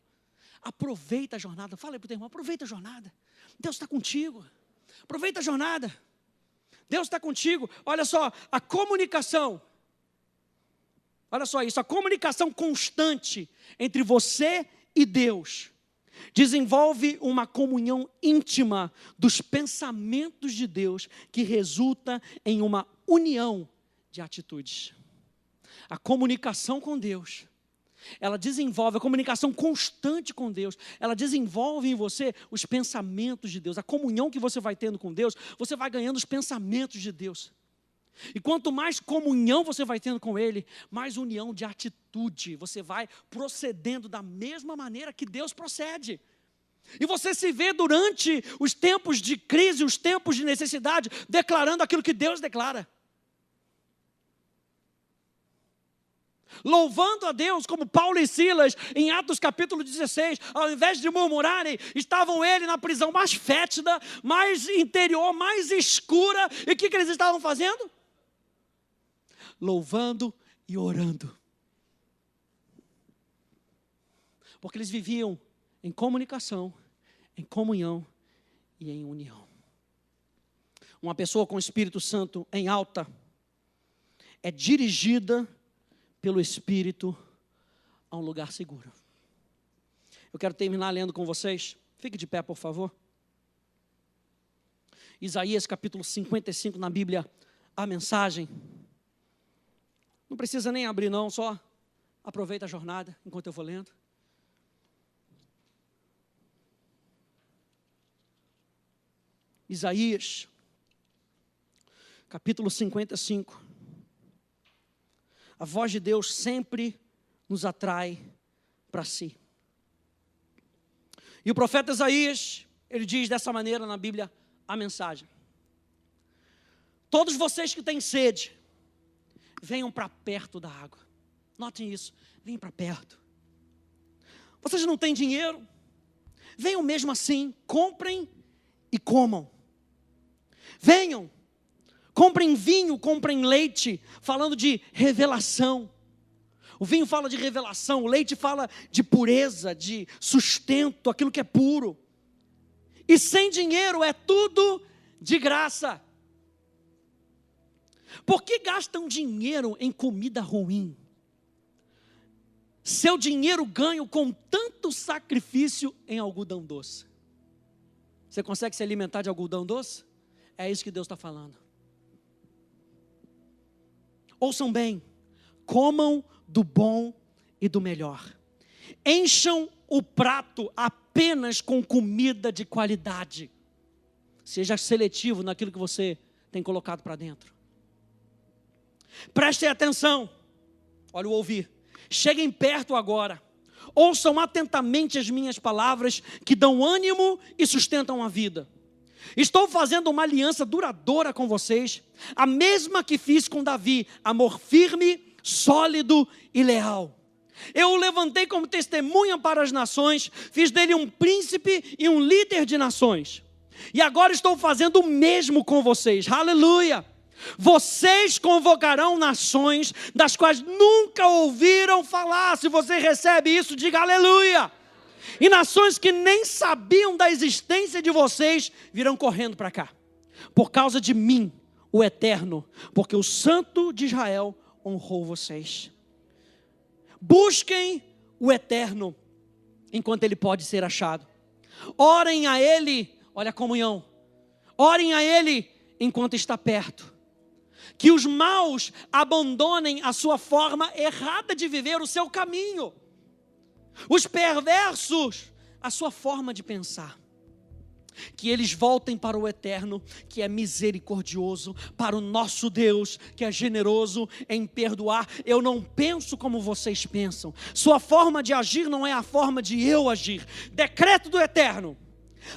Aproveita a jornada. Fala aí para o teu irmão, aproveita a jornada. Deus está contigo. Aproveita a jornada. Deus está contigo. Olha só, a comunicação. Olha só isso, a comunicação constante entre você e Deus desenvolve uma comunhão íntima dos pensamentos de Deus que resulta em uma união de atitudes. A comunicação com Deus, ela desenvolve, a comunicação constante com Deus, ela desenvolve em você os pensamentos de Deus. A comunhão que você vai tendo com Deus, você vai ganhando os pensamentos de Deus. E quanto mais comunhão você vai tendo com Ele, mais união de atitude, você vai procedendo da mesma maneira que Deus procede. E você se vê durante os tempos de crise, os tempos de necessidade, declarando aquilo que Deus declara. Louvando a Deus, como Paulo e Silas, em Atos capítulo 16, ao invés de murmurarem, estavam ele na prisão mais fétida, mais interior, mais escura, e o que eles estavam fazendo? Louvando e orando. Porque eles viviam em comunicação, em comunhão e em união. Uma pessoa com o Espírito Santo em alta é dirigida pelo Espírito a um lugar seguro. Eu quero terminar lendo com vocês. Fique de pé, por favor. Isaías capítulo 55 na Bíblia, a mensagem. Não precisa nem abrir não, só aproveita a jornada enquanto eu vou lendo. Isaías, capítulo 55. A voz de Deus sempre nos atrai para si. E o profeta Isaías, ele diz dessa maneira na Bíblia, a mensagem. Todos vocês que têm sede, venham para perto da água. Notem isso, venham para perto. Vocês não têm dinheiro? Venham mesmo assim, comprem e comam. Venham, comprem vinho, comprem leite, falando de revelação. O vinho fala de revelação, o leite fala de pureza, de sustento, aquilo que é puro. E sem dinheiro é tudo de graça. Por que gastam dinheiro em comida ruim? Seu dinheiro ganho com tanto sacrifício em algodão doce. Você consegue se alimentar de algodão doce? É isso que Deus está falando. Ouçam bem, comam do bom e do melhor. Encham o prato apenas com comida de qualidade. Seja seletivo naquilo que você tem colocado para dentro. Prestem atenção. Olha o ouvir. Cheguem perto agora. Ouçam atentamente as minhas palavras que dão ânimo e sustentam a vida. Estou fazendo uma aliança duradoura com vocês, a mesma que fiz com Davi, amor firme, sólido e leal. Eu o levantei como testemunha para as nações, fiz dele um príncipe e um líder de nações. E agora estou fazendo o mesmo com vocês, aleluia! Vocês convocarão nações das quais nunca ouviram falar. Se você recebe isso, diga aleluia. E nações que nem sabiam da existência de vocês virão correndo para cá, por causa de mim, o Eterno, porque o Santo de Israel honrou vocês. Busquem o Eterno enquanto Ele pode ser achado. Orem a Ele, olha a comunhão. Orem a Ele enquanto está perto. Que os maus abandonem a sua forma errada de viver, o seu caminho. Os perversos, a sua forma de pensar. Que eles voltem para o Eterno, que é misericordioso, para o nosso Deus, que é generoso em perdoar. Eu não penso como vocês pensam. Sua forma de agir não é a forma de eu agir. Decreto do Eterno.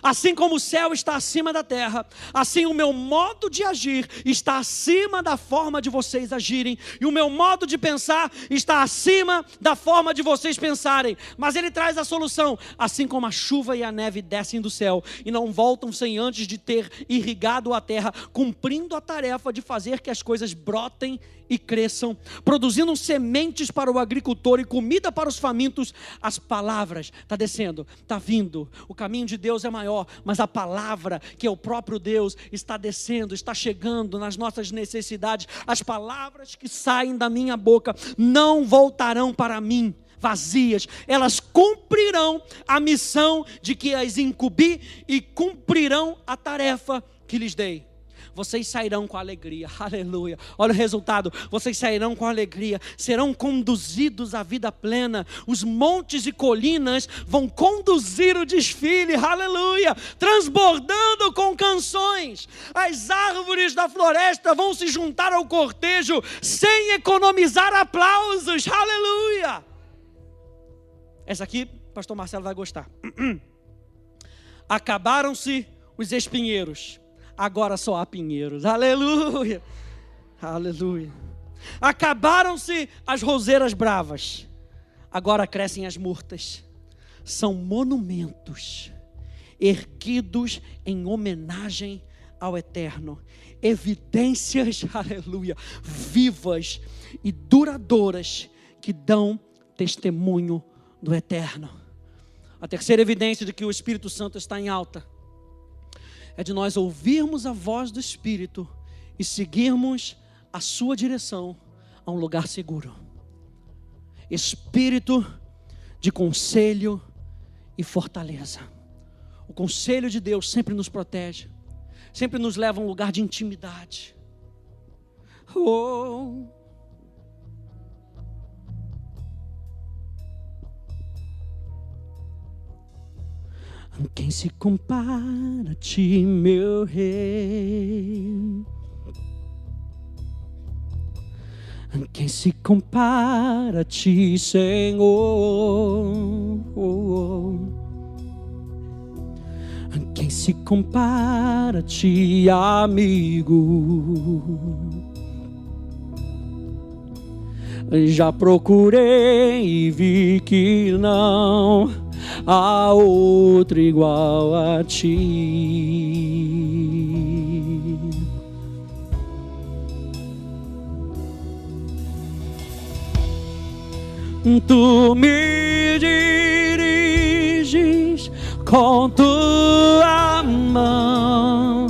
Assim como o céu está acima da terra, assim o meu modo de agir está acima da forma de vocês agirem, e o meu modo de pensar está acima da forma de vocês pensarem. Mas Ele traz a solução, assim como a chuva e a neve descem do céu e não voltam sem antes de ter irrigado a terra, cumprindo a tarefa de fazer que as coisas brotem e cresçam, produzindo sementes para o agricultor e comida para os famintos. As palavras, está descendo, está vindo, o caminho de Deus é maior, mas a palavra, que é o próprio Deus, está descendo, está chegando nas nossas necessidades. As palavras que saem da minha boca não voltarão para mim vazias, elas cumprirão a missão de que as incumbi e cumprirão a tarefa que lhes dei. Vocês sairão com alegria, aleluia. Olha o resultado, vocês sairão com alegria, serão conduzidos à vida plena. Os montes e colinas vão conduzir o desfile, aleluia, transbordando com canções. As árvores da floresta vão se juntar ao cortejo, sem economizar aplausos, aleluia. Essa aqui, pastor Marcelo vai gostar. Acabaram-se os espinheiros, agora só há pinheiros, aleluia, aleluia. Acabaram-se as roseiras bravas, agora crescem as murtas. São monumentos erguidos em homenagem ao Eterno, evidências, aleluia, vivas e duradouras que dão testemunho do Eterno. A terceira evidência de que o Espírito Santo está em alta é de nós ouvirmos a voz do Espírito e seguirmos a sua direção a um lugar seguro. Espírito de conselho e fortaleza. O conselho de Deus sempre nos protege, sempre nos leva a um lugar de intimidade. Quem se compara a ti, meu rei? Quem se compara a ti, Senhor? Quem se se compara a ti, amigo. Já procurei e vi que não há outro igual a ti. Tu me diriges com tua mão,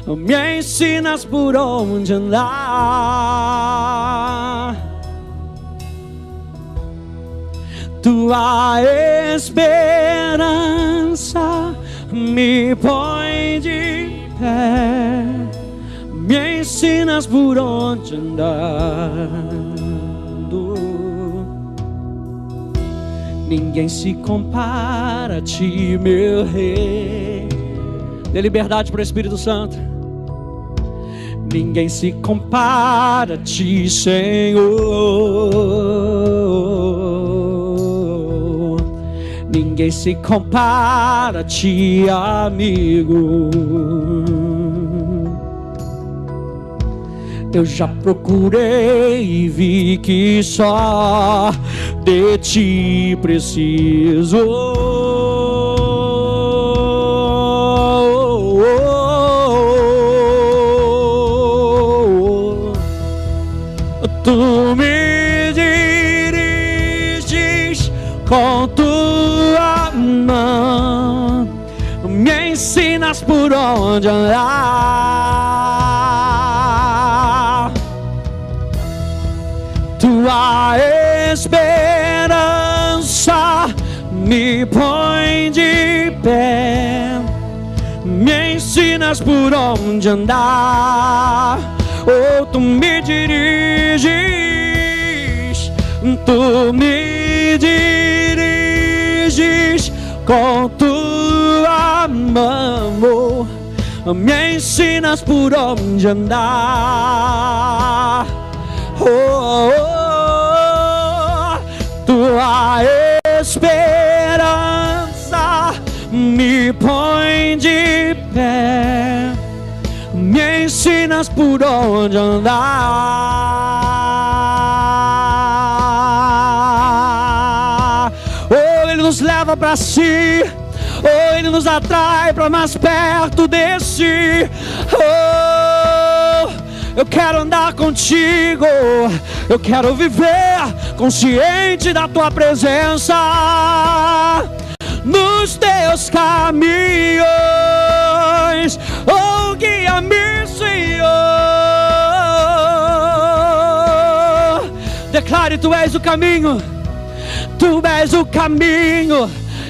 me ensinas por onde andar. Tua esperança me põe de pé, me ensinas por onde andar. Ninguém se compara a ti, meu rei. Dê liberdade para o Espírito Santo. Ninguém se compara a ti, Senhor. Ninguém se compara a ti, amigo. Eu já procurei e vi que só de ti preciso. Tu me diriges com tua mão, me ensinas por onde andar. Tua esperança me põe de pé, me ensinas por onde andar. Oh, tu me diriges, tu me diriges com tua mão, me ensinas por onde andar. Oh, oh, oh. Tua esperança me põe de pé, me ensinas por onde andar. Oh, Ele nos leva para si, oh, Ele nos atrai para mais perto de si. Oh, eu quero andar contigo, eu quero viver consciente da tua presença nos teus caminhos. Oh, guia-me, Senhor. Declare: tu és o caminho, tu és o caminho,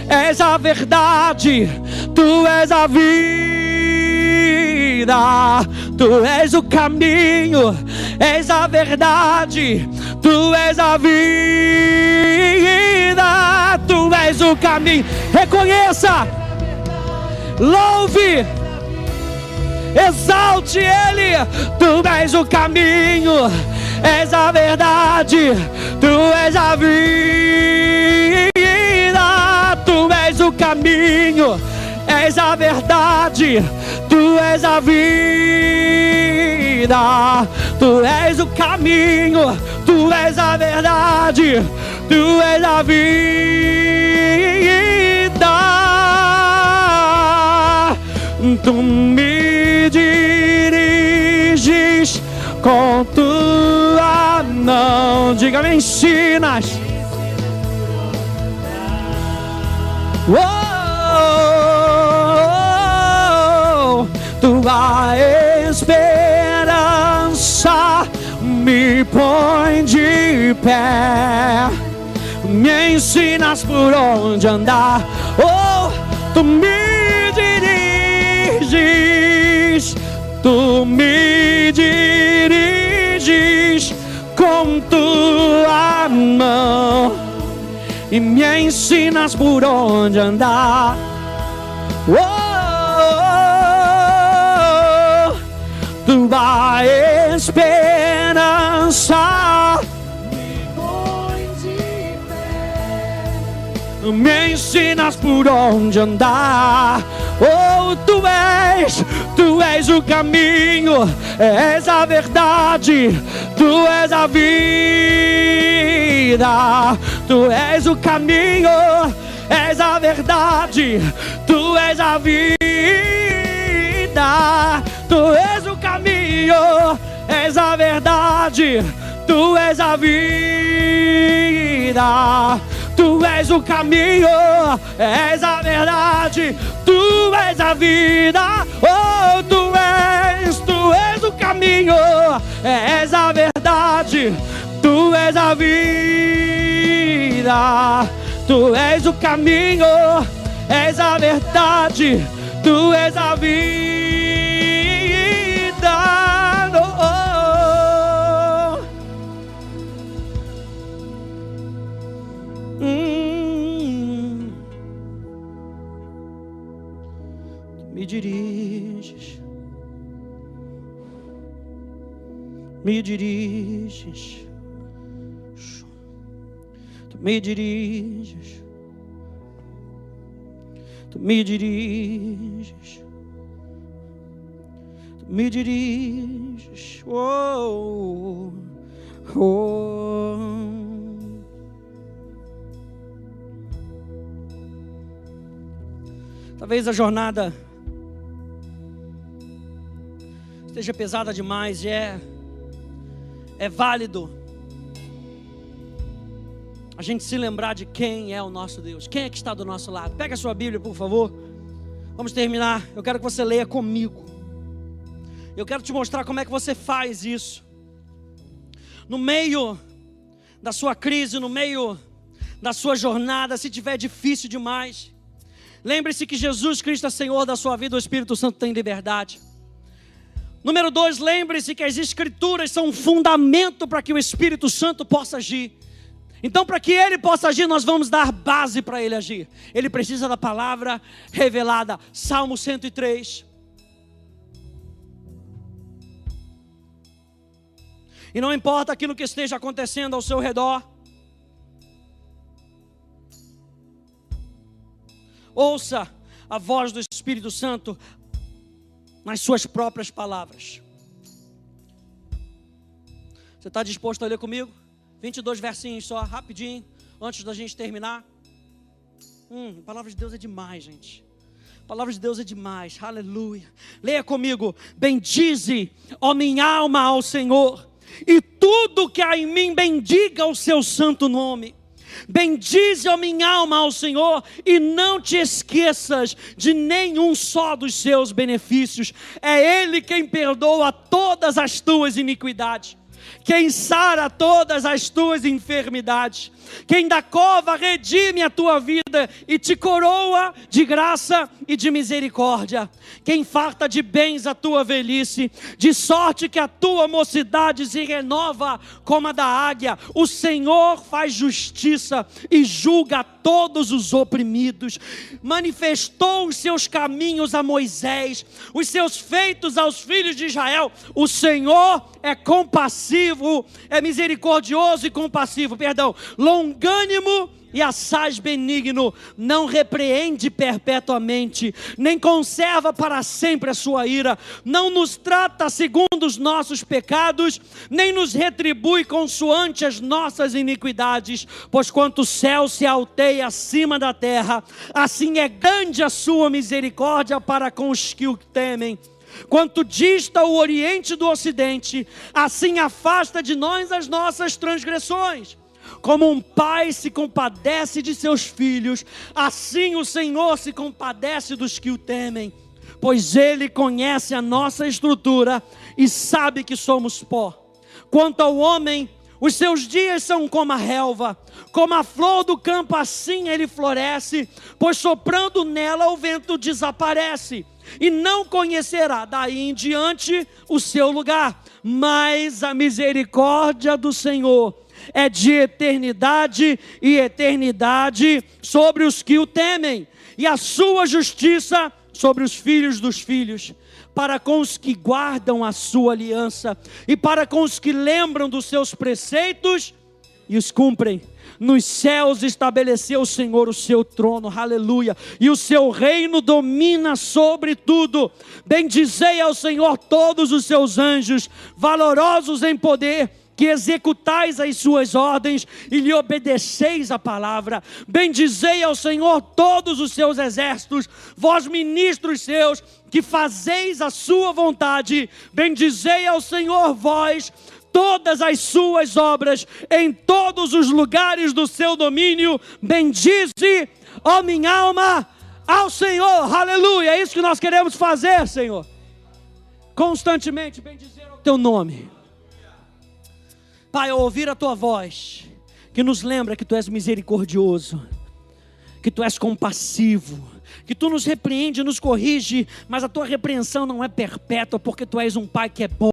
és a verdade, tu és a vida. Tu és o caminho, és a verdade, tu és a vida. Tu és o caminho. Reconheça, louve, exalte Ele. Tu és o caminho, és a verdade, tu és a vida. Tu és o caminho, és a verdade, tu és a vida. Tu és o caminho, tu és a verdade, tu és a vida. Tu me diriges com tua mão. Diga: me ensinas. Oh, tua esperança me põe de pé, me ensinas por onde andar. Oh, tu me diriges, tu me diriges com tua mão e me ensinas por onde andar. Oh, tua esperança me põe de pé, Tu me ensinas por onde andar. Oh, Tu és o caminho, és a verdade, Tu és a vida. Tu és o caminho, és a verdade, Tu és a vida. Tu és o caminho, és a verdade, Tu és a vida. Tu és o caminho, és a verdade, Tu és a vida. Oh, Tu és o caminho, és a verdade, Tu és a vida. Tu és o caminho, és a verdade, Tu és a vida. Me diriges, me diriges, Tu me diriges, Tu me diriges, Tu me diriges, oh, oh. Talvez a jornada esteja pesada demais, e é válido a gente se lembrar de quem é o nosso Deus, quem é que está do nosso lado. Pega a sua Bíblia, por favor. Vamos terminar. Eu quero que você leia comigo. Eu quero te mostrar como é que você faz isso. No meio da sua crise, no meio da sua jornada, se tiver difícil demais, lembre-se que Jesus Cristo é Senhor da sua vida, o Espírito Santo tem liberdade. Número 2, lembre-se que as Escrituras são um fundamento para que o Espírito Santo possa agir. Então, para que Ele possa agir, nós vamos dar base para Ele agir. Ele precisa da palavra revelada. Salmo 103. E não importa aquilo que esteja acontecendo ao seu redor, ouça a voz do Espírito Santo nas suas próprias palavras. Você está disposto a ler comigo? 22 versinhos só, rapidinho, antes da gente terminar. A palavra de Deus é demais, gente. A palavra de Deus é demais, aleluia. Leia comigo. Bendize, ó minha alma, ao Senhor, e tudo que há em mim bendiga o seu santo nome. Bendize, ó minha alma, ao Senhor, e não te esqueças de nenhum só dos seus benefícios. É Ele quem perdoa todas as tuas iniquidades, quem sara todas as tuas enfermidades, quem da cova redime a tua vida e te coroa de graça e de misericórdia, quem farta de bens a tua velhice, de sorte que a tua mocidade se renova como a da águia. O Senhor faz justiça e julga todos os oprimidos. Manifestou os seus caminhos a Moisés, os seus feitos aos filhos de Israel. O Senhor é compassivo, é misericordioso e compassivo, longânimo e assaz benigno, não repreende perpetuamente, nem conserva para sempre a sua ira, não nos trata segundo os nossos pecados, nem nos retribui consoante as nossas iniquidades. Pois quanto o céu se alteia acima da terra, assim é grande a sua misericórdia para com os que o temem. Quanto dista o oriente do ocidente, assim afasta de nós as nossas transgressões. Como um pai se compadece de seus filhos, assim o Senhor se compadece dos que o temem. Pois Ele conhece a nossa estrutura e sabe que somos pó. Quanto ao homem, os seus dias são como a relva, como a flor do campo, assim ele floresce, pois soprando nela o vento desaparece, e não conhecerá daí em diante o seu lugar. Mas a misericórdia do Senhor é de eternidade e eternidade sobre os que o temem, e a sua justiça sobre os filhos dos filhos, para com os que guardam a sua aliança, e para com os que lembram dos seus preceitos e os cumprem. nos céus estabeleceu o Senhor o seu trono, aleluia, e o seu reino domina sobre tudo. Bendizei ao Senhor todos os seus anjos, valorosos em poder, que executais as suas ordens e lhe obedeceis a palavra. Bendizei ao Senhor todos os seus exércitos, vós ministros seus, que fazeis a sua vontade. Bendizei ao Senhor vós, todas as suas obras, em todos os lugares do seu domínio. Bendize, ó minha alma, ao Senhor, aleluia. É isso que nós queremos fazer, Senhor, constantemente bendizer o teu nome. Pai, ao ouvir a tua voz, que nos lembra que tu és misericordioso, que tu és compassivo, que tu nos repreende, nos corrige, mas a tua repreensão não é perpétua, porque tu és um Pai que é bom.